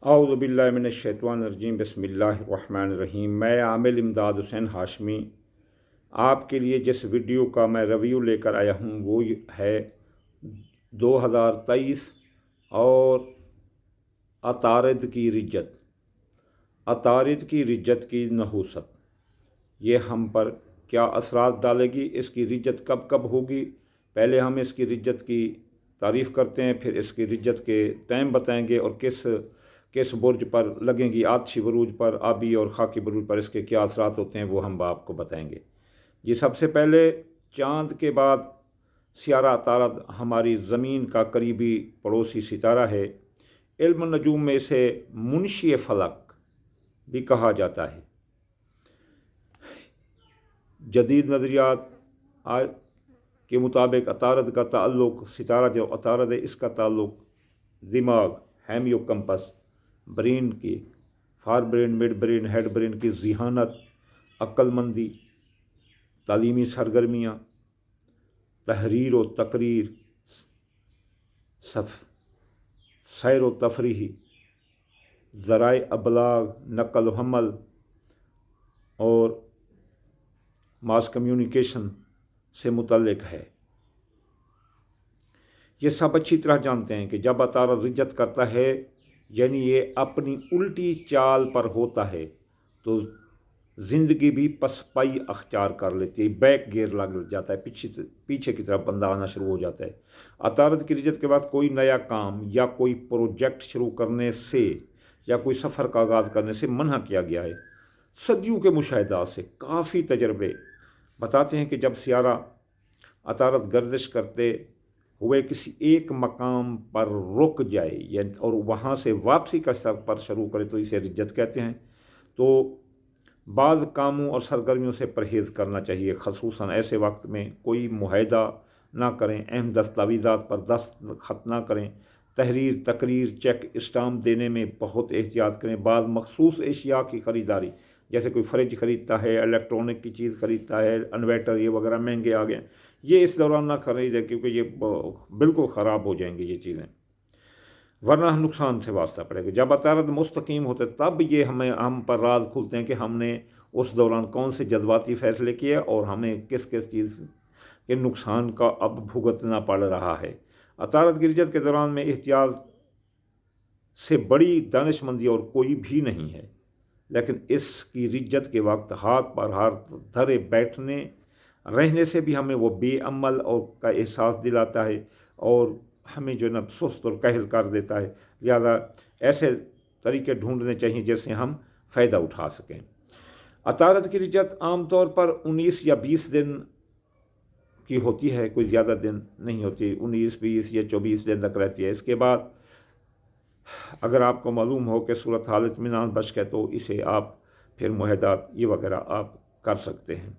औज़ु बिल्लाहि मिनश्शैतानिर्रजीम बिस्मिल्लाहिर्रहमानिर्रहीम। मैं आमिल इमदाद हुसैन हाशमी आपके लिए जिस वीडियो का मैं रिव्यू लेकर आया हूँ वो है 2023 और अतारिद की रिज्जत, अतारिद की रिज्जत की नहूसत, ये हम पर क्या असरात डालेगी, इसकी रिज्जत कब कब होगी। पहले हम इसकी रिज्जत की तारीफ़ करते हैं, फिर इसकी रिज्जत के टाइम बताएंगे और किस किस बुर्ज पर लगेंगी। आतशी बुरूज पर, आबी और खाकी बुरूज पर इसके क्या असरात होते हैं वो हम आपको बताएंगे। जी, सबसे पहले चाँद के बाद सियारा अतारद हमारी ज़मीन का करीबी पड़ोसी सितारा है। इल्म नजूम में इसे मुंशी फ़लक भी कहा जाता है। जदीद नज़रियात के मुताबिक अतारद का ताल्लुक़, सितारा जो अतारद है इसका ताल्लुक़ दिमाग, हेमियोकम्पस, ब्रेन की, fore brain, mid brain, head brain की ज़िहानत, अक्लमंदी, तालीमी सरगर्मियाँ, तहरीर व तकरीर, सैर व तफरीही, ज़राए अबलाग, नक़ल व हमल और मास कम्युनिकेशन से मुतल्लिक़ है। ये सब अच्छी तरह जानते हैं कि जब अतारद रिज्जत करता है यानी ये अपनी उल्टी चाल पर होता है तो ज़िंदगी भी पसपाई अख्तियार कर लेती है, बैक गियर लग जाता है, पीछे की तरफ बंदा आना शुरू हो जाता है। अतारद की रिज्जत के बाद कोई नया काम या कोई प्रोजेक्ट शुरू करने से या कोई सफ़र का आगाज़ करने से मना किया गया है। सदियों के मुशाहिदात से काफ़ी तजर्बे बताते हैं कि जब सियारा अतारद गर्दिश करते हुए किसी एक मकाम पर रुक जाए या और वहाँ से वापसी का सफ़र शुरू करे तो इसे रिज्जत कहते हैं। तो बाज़ कामों और सरगर्मियों से परहेज़ करना चाहिए, ख़ुसूसन ऐसे वक्त में कोई मुआहदा ना करें, अहम दस्तावेज़ात पर दस्तखत ना करें, तहरीर, तकरीर, चेक, स्टाम्प देने में बहुत एहतियात करें। बाज़ मखसूस एशिया की ख़रीदारी, जैसे कोई फ्रिज ख़रीदता है, इलेक्ट्रॉनिक की चीज़ ख़रीदता है, इन्वर्टर ये वगैरह महंगे आ गए, ये इस दौरान ना खरीदें क्योंकि ये बिल्कुल ख़राब हो जाएंगी ये चीज़ें, वरना नुकसान से वास्ता पड़ेगा। जब अतारद मुस्तकीम होते तब ये हम पर राज खुलते हैं कि हमने उस दौरान कौन से जज्बाती फ़ैसले किए और हमें किस किस चीज़ के नुकसान का अब भुगतना पड़ रहा है। अतारद की रिज्जत के दौरान में एहतियात से बड़ी दानिशमंदी और कोई भी नहीं है, लेकिन इसकी रिज्जत के वक्त हाथ पर हाथ धरे बैठने रहने से भी हमें वो बेअमल और का एहसास दिलाता है और हमें जो है सुस्त और कहल कर देता है। लिहाजा ऐसे तरीके ढूंढने चाहिए जिससे हम फ़ायदा उठा सकें। अतारद की रिज्जत आमतौर पर 19 या 20 दिन की होती है, कोई ज़्यादा दिन नहीं होती, 19, 20 या 24 दिन तक रहती है। इसके बाद अगर आपको मालूम हो कि सूरत हाल इत्मीनान बख्श है तो इसे आप फिर मुआहदात ये वगैरह आप कर सकते हैं।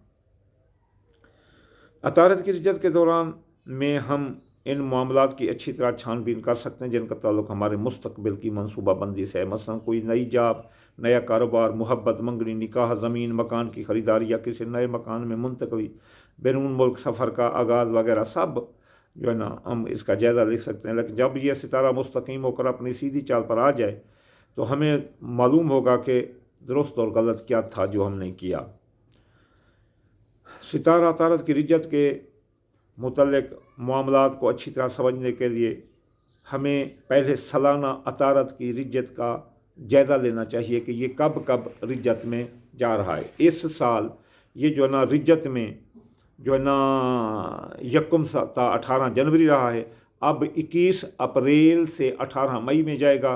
अतारद की रिज्जत के दौरान में हम इन मामलात की अच्छी तरह छानबीन कर सकते हैं जिनका ताल्लुक़ हमारे मुस्तकबिल की मनसूबाबंदी से है। मसलन कोई नई जॉब, नया कारोबार, मुहब्बत, मंगनी, निकाह, ज़मीन मकान की ख़रीदारी या किसी नए मकान में मुंतकली, बैरून मुल्क सफ़र का आगाज़ वगैरह सब जो है ना हम इसका जायज़ा ले सकते हैं। लेकिन जब यह सितारा मुस्तकीम होकर अपनी सीधी चाल पर आ जाए तो हमें मालूम होगा कि दुरुस्त और गलत क्या था जो हमने किया। सितारा अतारद की रिज्जत के मुतल्लिक़ मामलात को अच्छी तरह समझने के लिए हमें पहले सालाना अतारद की रिज्जत का जायज़ा लेना चाहिए कि ये कब कब रिज्जत में जा रहा है। इस साल ये जो है ना रिज्जत में जो है ना यकम था 18 जनवरी रहा है, अब 21 अप्रैल से 18 मई में जाएगा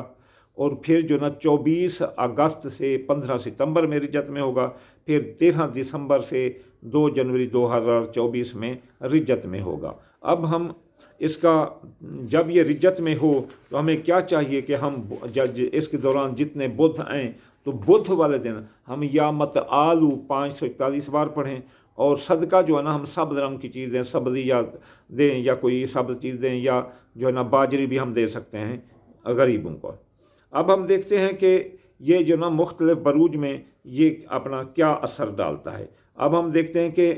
और फिर जो ना 24 अगस्त से 15 सितंबर में रिज्जत में होगा, फिर 13 दिसंबर से 2 जनवरी 2024 में रिज्जत में होगा। अब हम इसका जब ये रिज्जत में हो तो हमें क्या चाहिए कि हम इसके दौरान जितने बुध आएँ तो बुध वाले दिन हम या मत आलू 541 बार पढ़ें और सदका जो है ना हम सब रंग की चीज़ दें, सब्ज़ी या दें या कोई सब्ज़ चीज़ दें या जो है ना बाजरी भी हम दे सकते हैं गरीबों को। अब हम देखते हैं कि ये जो ना मुख्तलिफ बरूज में ये अपना क्या असर डालता है। अब हम देखते हैं कि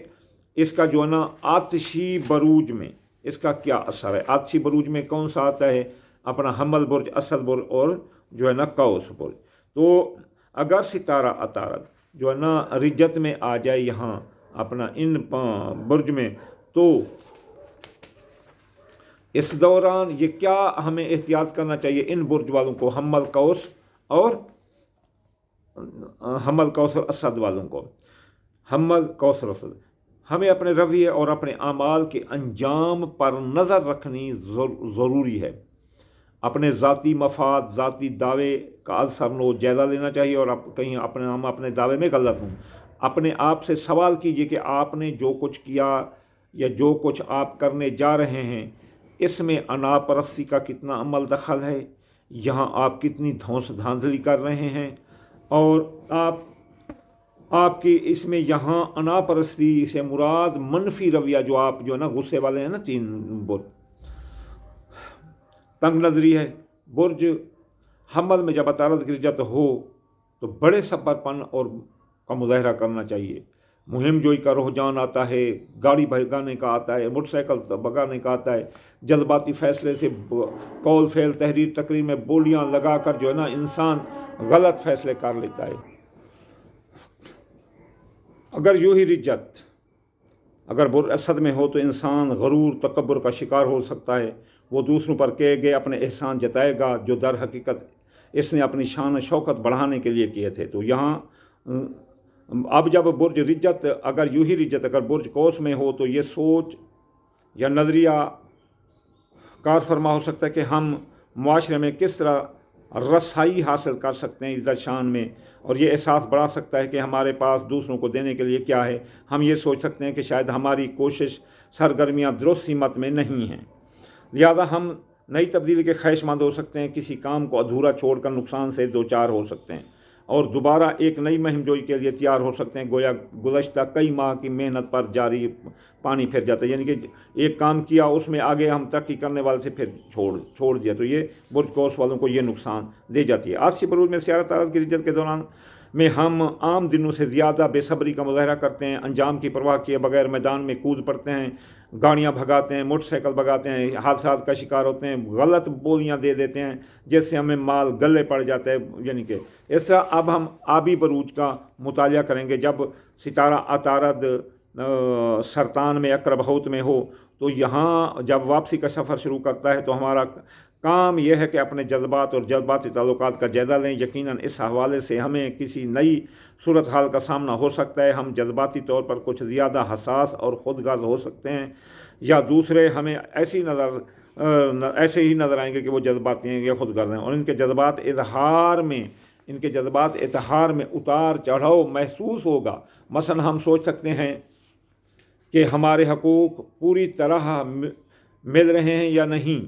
इसका जो है ना आतिशी बरूज में इसका क्या असर है। आतिशी बरूज में कौन सा आता है, अपना हमल बुर्ज, असद बुर्ज और जो है ना कौस बुर्ज। तो अगर सितारा अतारद जो है ना रिज्जत में आ जाए यहाँ अपना इन बुर्ज में, तो इस दौरान ये क्या हमें एहतियात करना चाहिए इन बुर्ज वालों को, हमल कौस और असद वालों को। हमल कौस और असद, हमें अपने रवैये और अपने अमाल के अंजाम पर नज़र रखनी ज़रूरी है। अपने ज़ाती मफाद, ज़ाती दावे का असरनो जायज़ा लेना चाहिए, और कहीं हम अपने दावे में गलत हूँ, अपने आप से सवाल कीजिए कि आपने जो कुछ किया या जो कुछ आप करने जा रहे हैं इसमें अनापरस्ती का कितना अमल दखल है, यहाँ आप कितनी धौंस धांधली कर रहे हैं, और आपकी इसमें यहाँ अनापरस्ती से मुराद मनफी रवैया जो आप जो है ना गुस्से वाले हैं ना। 3 बुर्ज तंग नजरी है। बुर्ज हमल में जब अतारद की रिज्जत हो तो बड़े सब्रपन और का मुजाहरा करना चाहिए। मुहिम जोई का रुझान आता है, गाड़ी भगाने का आता है, मोटरसाइकिल भगाने का आता है, जज्बाती फैसले से कौल फेल तहरीर तकरीर में बोलियां लगाकर जो है ना इंसान गलत फैसले कर लेता है। अगर यूँ ही रिज्जत अगर बुर्ज असद में हो तो इंसान गरूर तकब्बुर का शिकार हो सकता है। वो दूसरों पर किए गए अपने एहसान जताएगा जो दर हकीकत इसने अपनी शान शौकत बढ़ाने के लिए किए थे। तो यहाँ अब जब बुर्ज रिज्जत अगर यूँ ही रिज्जत अगर बुर्ज कौस में हो तो ये सोच या नज़रिया कार फरमा हो सकता है कि हम मुआशरे में किस तरह रसाई हासिल कर सकते हैं इज़्ज़त शान में, और ये एहसास बढ़ा सकता है कि हमारे पास दूसरों को देने के लिए क्या है। हम ये सोच सकते हैं कि शायद हमारी कोशिश सरगर्मियाँ दुरुस्त सीमत में नहीं हैं, लिहाजा हम नई तब्दीली के ख्वाहिशमंद हो सकते हैं, किसी काम को अधूरा छोड़कर नुकसान से दो चार हो सकते हैं और दोबारा एक नई मुहिम जोई के लिए तैयार हो सकते हैं। गोया गुज़श्ता कई माह की मेहनत पर जारी पानी फिर जाता है, यानी कि एक काम किया उसमें आगे हम तरक्की करने वाले से फिर छोड़ दिया, तो ये बुर्ज कौस वालों को ये नुकसान दे जाती है। आज के बरूज में सियारत तारद की रिज्जत के दौरान में हम आम दिनों से ज़्यादा बेसब्री का मुज़ाहरा करते हैं, अंजाम की परवाह किए बगैर मैदान में कूद पड़ते हैं, गाड़ियाँ भगाते हैं, मोटरसाइकिल भगाते हैं, हादसा का शिकार होते हैं, गलत बोलियाँ दे देते हैं जिससे हमें माल गले पड़ जाता है। यानी कि इस तरह अब हम आबी बरूज का मुतालिया करेंगे। जब सितारा अतारद सरतान में अकरबहूत में हो तो यहाँ जब वापसी का सफ़र शुरू करता है तो हमारा काम यह है कि अपने जज्बात और जज्बाती ताल्लुकात का जायज़ा लें। यकीनन इस हवाले से हमें किसी नई सूरत हाल का सामना हो सकता है। हम जज्बाती तौर पर कुछ ज़्यादा हसास और ख़ुदगर्ज़ हो सकते हैं, या दूसरे हमें ऐसे ही नज़र आएंगे कि वो जज्बाती हैं या ख़ुदगर्ज़ हैं, और इनके जज्बात इज़हार में उतार चढ़ाव महसूस होगा। मसलन हम सोच सकते हैं कि हमारे हकूक़ पूरी तरह मिल रहे हैं या नहीं,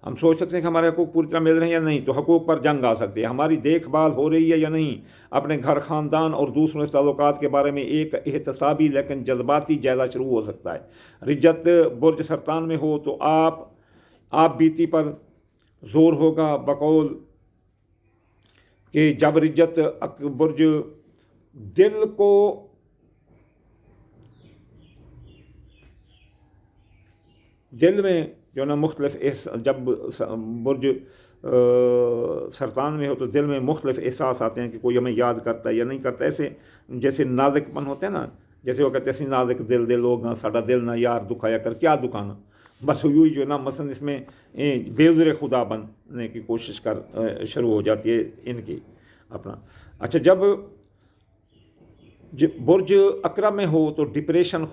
हम सोच सकते हैं कि हमारे हकूक़ पूरी तरह मिल रहे हैं या नहीं, तो हकूक़ पर जंग आ सकती है। हमारी देखभाल हो रही है या नहीं, अपने घर ख़ानदान और दूसरों से ताल्लुकात के बारे में एक एहतसाबी लेकिन जज्बाती जायज़ा शुरू हो सकता है। रिज्जत बुर्ज सरतान में हो तो आप बीती पर ज़ोर होगा बकौल कि जब रिज्जत बुर्ज दिल में जो ना मुख्तलिफ जब बुर्ज सरतान में हो तो दिल में मुख्तलिफ एहसास आते हैं कि कोई हमें याद करता है या नहीं करता। ऐसे जैसे नाज़िकपन होते हैं ना, जैसे वो कहते हैं नाज़िक दिल लोग ना साडा दिल ना यार दुखाया कर, क्या दुखाना, बस यूँ ही जो ना मसलन इसमें बेउज़्र खुदा बनने की कोशिश शुरू हो जाती है इनकी अपना। अच्छा, जब बुर्ज अकरा में हो तो डिप्रेशन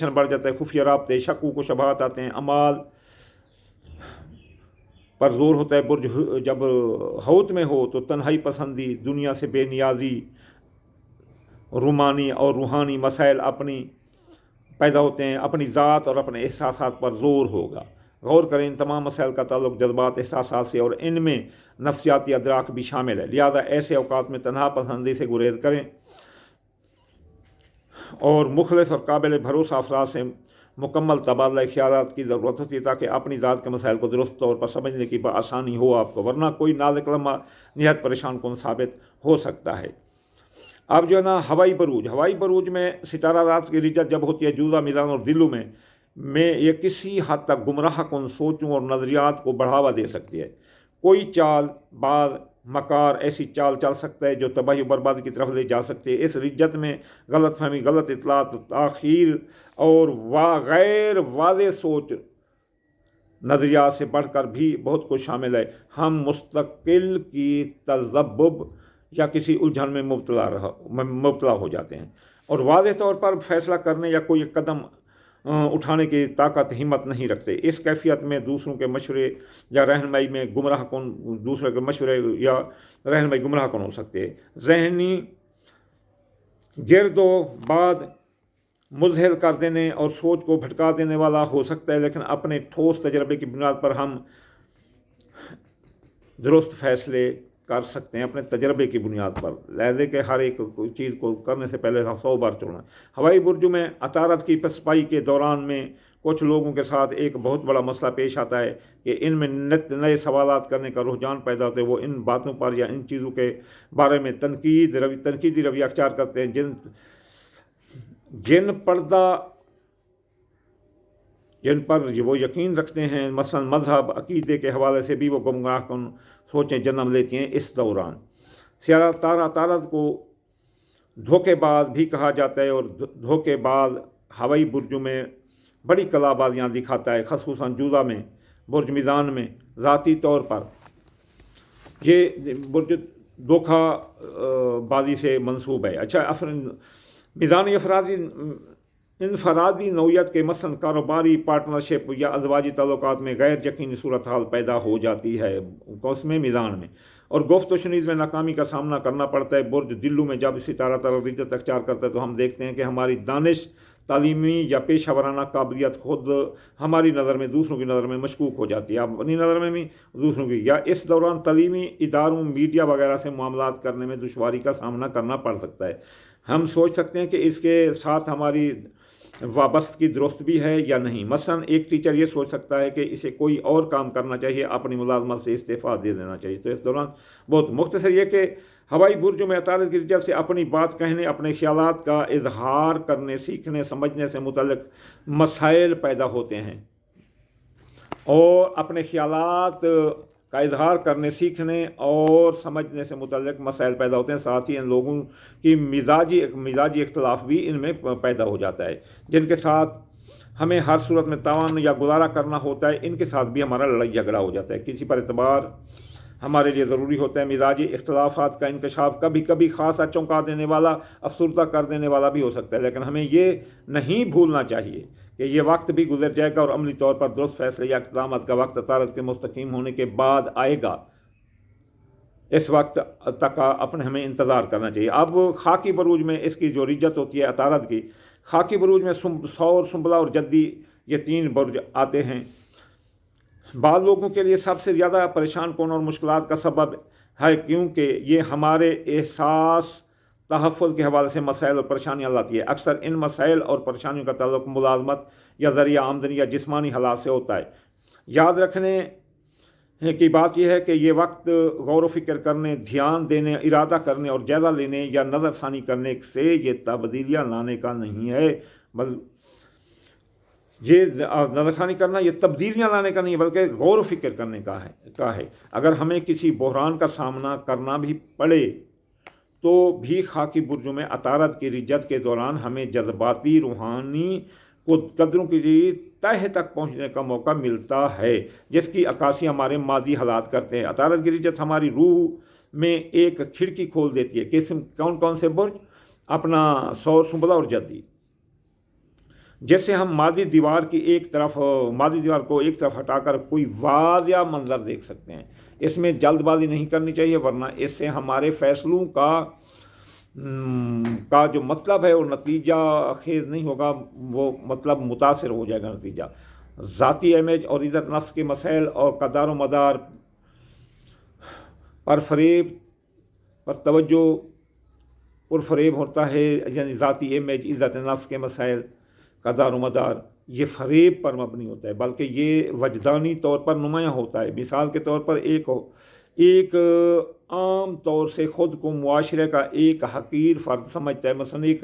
बढ़ जाता है, खुफिया राब्ते, शक्कू को शबाहत आते हैं, अमाल पर जोर होता है। बुर्ज जब हौत में हो तो तन्हाई पसंदी, दुनिया से बेनियाजी, रूमानी और रूहानी मसाइल अपनी पैदा होते हैं। अपनी ज़ात और अपने एहसासात पर ज़ोर होगा। गौर करें, इन तमाम मसाइल का ताल्लुक़ जज्बात एहसासात से और इनमें नफ्सियाती अदराक भी शामिल है। लिहाजा ऐसे अवकात में तन्हा पसंदी से गुरेज करें और मुखलिस और काबिल भरोसा अफराद से मुकम्मल तबादला ख्यालात की ज़रूरत होती है ताकि अपनी ज़ात के मसाइल को दुरुस्त तौर पर समझने की आसानी हो आपको, वरना कोई नाज़िक लम्हा निहायत परेशान कुन साबित हो सकता है। अब जो है ना हवाई बरूज में सितारा रात की रिज्जत जब होती है जूज़ा मिज़ान और दिलों में ये किसी हद तक गुमराह कुन सोचों और नज़रियात को बढ़ावा दे सकती है। कोई चाल बाज मकार ऐसी चाल चल सकता है जो तबाही और बर्बादी की तरफ ले जा सकते हैं। इस रिज्जत में गलत फहमी, गलत इतलात, ताख़ीर और गैर वाज़ेह सोच नज़रिया से बढ़कर भी बहुत कुछ शामिल है। हम मुस्तकिल की तज़ब्बुब या किसी उलझन में मुब्तला हो जाते हैं और वाज़ेह तौर पर फैसला करने या कोई कदम उठाने की ताकत हिम्मत नहीं रखते। इस कैफियत में दूसरों के मशवरे या रहनुमाई में गुमराह कौन दूसरे के मशवरे या रहनुमाई गुमराह कौन हो सकते हैं। ज़हनी गिरदो बाद मुज़हिल कर देने और सोच को भटका देने वाला हो सकता है, लेकिन अपने ठोस तजर्बे की बुनियाद पर हम दुरुस्त फैसले कर सकते हैं। अपने तजर्बे की बुनियाद पर लहजे के हर एक चीज़ को करने से पहले 100 बार चुनना। हवाई बुर्ज में अतारत की पसपाई के दौरान में कुछ लोगों के साथ एक बहुत बड़ा मसला पेश आता है कि इनमें नित नए सवालात करने का रुझान पैदा होते हैं। वो इन बातों पर या इन चीज़ों के बारे में तनकीदी रवैया अख्तियार करते हैं जिन पर वो यकीन रखते हैं। मसलन मजहब, अकीदे के हवाले से भी वो गुमराहकुन सोचें जन्म लेती हैं। इस दौरान सियारा तारत को धोखेबाज भी कहा जाता है और धोखेबाज हवाई बुर्जों में बड़ी कलाबाजियाँ दिखाता है, ख़ुसूसन जूज़ा में, बुर्ज मीज़ान में। ज़ाती तौर पर ये बुर्ज धोखा बाजी से मंसूब है। अच्छा, मीज़ान इनफरादी नौयत के मसलन कारोबारी पार्टनरशिप या अज़वाजी ताल्लुकात में गैर यकीनी सूरत हाल पैदा हो जाती है उसमें मीज़ान में, और गुफ्त व शनीज़ में नाकामी का सामना करना पड़ता है। बुर्ज दिल्लू में जब सितारा तरबियत अख्तियार करता है तो हम देखते हैं कि हमारी दानिश, तालीमी या पेशा वराना काबिलियत खुद हमारी नज़र में दूसरों की नज़र में मशकूक हो जाती है, अपनी नज़र में भी दूसरों की। या इस दौरान तालीमी इदारों, मीडिया वगैरह से मामलात करने में दुश्वारी का सामना करना पड़ सकता है। हम सोच सकते हैं कि इसके साथ हमारी वाबस्तगी दुरुस्त भी है या नहीं। मसलन एक टीचर ये सोच सकता है कि इसे कोई और काम करना चाहिए, अपनी मुलाजमत से इस्तीफ़ा दे देना चाहिए। तो इस दौरान बहुत मुख्तसर ये कि हवाई बुर्जों में अतारत की वजह से अपनी बात कहने, अपने ख्यालात का इजहार करने, सीखने, समझने से मुतल्लिक़ मसाइल पैदा होते हैं और अपने ख्यालात का इजहार करने, सीखने और समझने से मुतल्लिक़ मसाइल पैदा होते हैं। साथ ही इन लोगों की मिजाजी इख्तलाफ भी इनमें पैदा हो जाता है, जिनके साथ हमें हर सूरत में तावन या गुजारा करना होता है। इनके साथ भी हमारा लड़ाई झगड़ा हो जाता है। किसी पर एतबार हमारे लिए ज़रूरी होता है। मिजाजी इख्तलाफात का इंकशाफ कभी कभी ख़ासा चौंका देने वाला, अफसरदा कर देने वाला भी हो सकता है, लेकिन हमें ये नहीं भूलना चाहिए कि ये वक्त भी गुजर जाएगा और अमली तौर पर दुरुस्त फैसले या इक़दाम का वक्त अतारत के मुस्तकीम होने के बाद आएगा। इस वक्त तक अपने हमें इंतज़ार करना चाहिए। अब खाकी बरूज में इसकी जो रिज्जत होती है अतारत की, खाकी बरूज में सौर, सुंबला और जद्दी, ये 3 बुर्ज आते हैं। बाद लोगों के लिए सबसे ज़्यादा परेशान कौन और मुश्किलात का सबब है, क्योंकि ये हमारे एहसास तहफ़्फ़ुज़ के हवाले से मसाइल और परेशानियाँ लाती है। अक्सर इन मसाइल और परेशानियों का ताल्लुक़ मुलाज़मत या ज़रिया आमदनी या जिस्मानी हालात से होता है। याद रखने की बात यह है कि ये वक्त गौर व फिक्र करने, ध्यान देने, इरादा करने और जायज़ा लेने या नज़रसानी करने से ये तब्दीलियाँ लाने का नहीं है, ये नज़रसानी करना ये तब्दीलियाँ लाने का नहीं है, बल्कि गौर व फिक्र करने का है। अगर हमें किसी बहरान का सामना करना भी पड़े तो भी खाकी बुर्जों में अतारत की रिज्जत के दौरान हमें जज्बाती, रूहानी कदरों की तह तक पहुँचने का मौका मिलता है, जिसकी अक्कासी हमारे मादी हालात करते हैं। अतारत की रिज्जत हमारी रूह में एक खिड़की खोल देती है। किस्म कौन कौन से बुर्ज? अपना सौर, सुंबला और जद्दी, जैसे हम मादी दीवार को एक तरफ हटाकर कोई वाज़िया मंजर देख सकते हैं। इसमें जल्दबाजी नहीं करनी चाहिए, वरना इससे हमारे फैसलों का जो मतलब है वो नतीजा खेज़ नहीं होगा, वो मतलब मुतासिर हो जाएगा नतीजा। ज़ाती इमेज और इज़्ज़त नफ्स के मसाइल और कदार व मदार पर फरेब पर तवज्जो पुरफरेब होता है। यानी ज़ाती इमेज, इज़्ज़त नफ्स के मसाइल, कदार व मदार, ये फरेब पर मबनी होता है, बल्कि ये वजदानी तौर पर नुमायाँ होता है। मिसाल के तौर पर एक आम तौर से ख़ुद को मुआशरे का एक हकीर फ़र्द समझता है। मसलन एक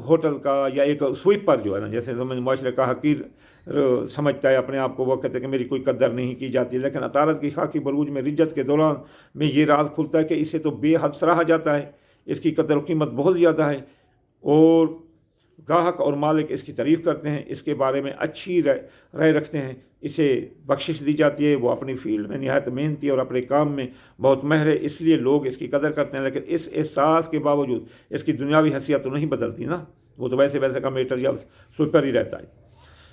होटल का या एक स्वीपर जो है ना, जैसे समझ मुआशरे का हकीर समझता है अपने आप को, वो कहते हैं कि मेरी कोई कदर नहीं की जाती। लेकिन अतारत की खाकी बरूज में रिज्जत के दौरान में ये राज खुलता है कि इसे तो बेहद सराहा जाता है, इसकी कदर कीमत बहुत ज़्यादा है और गाहक और मालिक इसकी तारीफ़ करते हैं, इसके बारे में अच्छी राय रखते हैं, इसे बख्शिश दी जाती है। वो अपनी फील्ड में निहायत मेहनती और अपने काम में बहुत माहिर है, इसलिए लोग इसकी कदर करते हैं। लेकिन इस एहसास के बावजूद इसकी दुनियावी हैसियत तो नहीं बदलती ना, वो तो वैसे वैसे का मेटेरियल सुपर ही रहता है।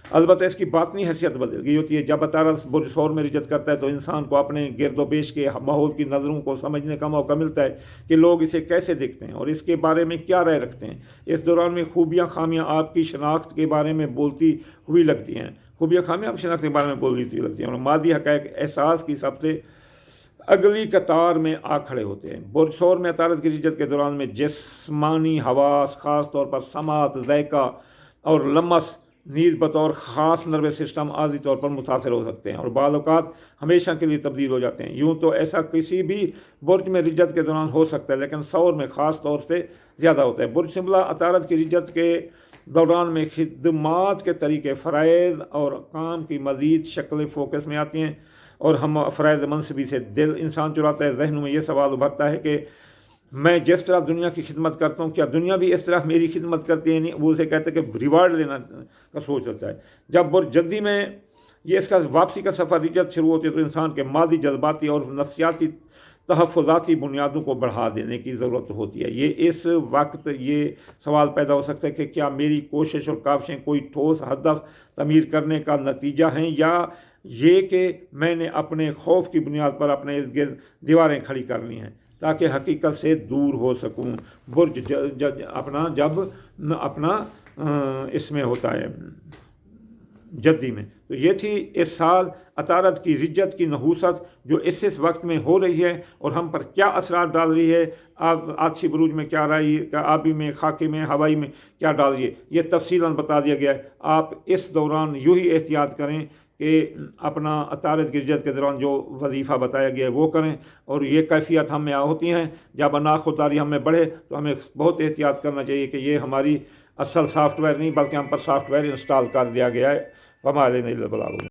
अलबत्ता इसकी बातनी हैसियत बदल गई होती है। जब अतारत बुर्ज सौर में रिजत करता है तो इंसान को अपने गिरदोपेश के माहौल की नज़रों को समझने का मौका मिलता है कि लोग इसे कैसे देखते हैं और इसके बारे में क्या राय रखते हैं। इस दौरान में खूबियाँ खामियाँ आपकी शनाख्त के बारे में बोलती हुई लगती हैं, खूबियाँ खामियाँ आपकी शनाख्त के बारे में बोलती हुई लगती हैं और मादी हक़ाइक़ एहसास की सबसे अगली कतार में आ खड़े होते हैं। बुर्ज सौर में अतारत की रिजत के दौरान में जिस्मानी हवास, ख़ास तौर पर समात, ज़ायका और लमस नीज़ बतौर ख़ास नर्वस सिस्टम आर्जी तौर पर मुतासर हो सकते हैं और बाल औक़ात हमेशा के लिए तब्दील हो जाते हैं। यूँ तो ऐसा किसी भी बुर्ज में रिजत के दौरान हो सकता है, लेकिन सौर में ख़ास तौर से ज़्यादा होता है। बुर्ज शिमला अतारत की रिजत के दौरान में खिदमात के तरीके, फ़राइज़ और काम की मज़ीद शक्लें फोकस में आती हैं और हम फ़राइज़ मनसबी से दिल इंसान चुराता है। जहनों में ये सवाल उभरता है कि मैं जिस तरह दुनिया की खिदमत करता हूँ, क्या दुनिया भी इस तरह मेरी खिदमत करती है? नहीं, वो उसे कहते हैं कि रिवार्ड देना का सोच होता है। जब बुर्ज जद्दी में ये इसका वापसी का सफ़र रिजत शुरू होती है तो इंसान के मादी जज्बाती और नफ्सियाती तहफ़्फ़ुज़ाती बुनियादों को बढ़ा देने की ज़रूरत होती है। ये इस वक्त ये सवाल पैदा हो सकता है कि क्या मेरी कोशिश और काविशें कोई ठोस हदफ तमीर करने का नतीजा हैं, या ये कि मैंने अपने खौफ की बुनियाद पर अपने इर्द गिर्द दीवारें खड़ी कर ली हैं ताकि हकीकत से दूर हो सकूं। बुर्ज अपना इसमें होता है जद्दी में। तो ये थी इस साल अतारत की रिज्जत की नहूसत जो इस वक्त में हो रही है और हम पर क्या असरात डाल रही है। आप आतशी बरूज में क्या रही, आबी में, खाकी में, हवाई में क्या डाल रही है, ये तफसीलन बता दिया गया है। आप इस दौरान यूँ ही एहतियात करें कि अपना अतारत की रिज्जत के दौरान जो वजीफ़ा बताया गया है वो करें। और ये कैफियत हम में होती हैं जब अनाख उतारी हम में बढ़े तो हमें बहुत एहतियात करना चाहिए कि ये हमारी असल सॉफ्टवेयर नहीं बल्कि हम पर सॉफ्टवेयर इंस्टॉल कर दिया गया है। हमारे नहीं बला